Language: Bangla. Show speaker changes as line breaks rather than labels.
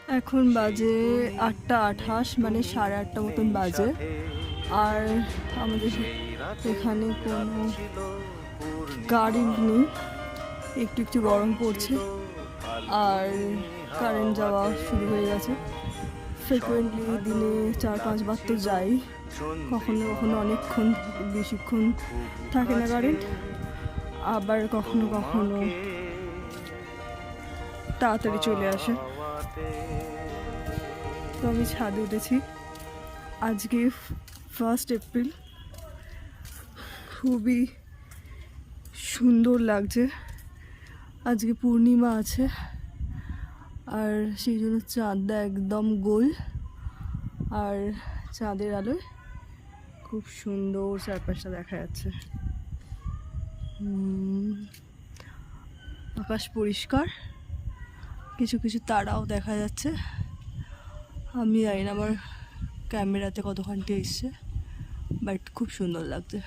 এখন বাজে 8:28, মানে 8:30 মতন বাজে। আর আমাদের এখানে কোনো গাড়ি নেই, একটু একটু গরম পড়ছে আর কারেন্ট যাওয়া শুরু হয়ে গেছে। ফ্রিকুয়েন্টলি দিনে 4-5 বার তো যাই, কখনো কখনো অনেকক্ষণ বেশিক্ষণ থাকে না কারেন্ট, আবার কখনো কখনো তাড়াতাড়ি চলে আসে। তো আমি ছাদে উঠেছি, আজকে 1 এপ্রিল, খুবই সুন্দর লাগছে। আজকে পূর্ণিমা আছে আর সেই জন্য চাঁদটা একদম গোল, আর চাঁদের আলোয় খুব সুন্দর চারপাশটা দেখা যাচ্ছে। আকাশ পরিষ্কার, কিছু কিছু তারাও দেখা যাচ্ছে। আমি জানি না আমার ক্যামেরাতে কতখানি এসছে, বাট খুব সুন্দর লাগছে।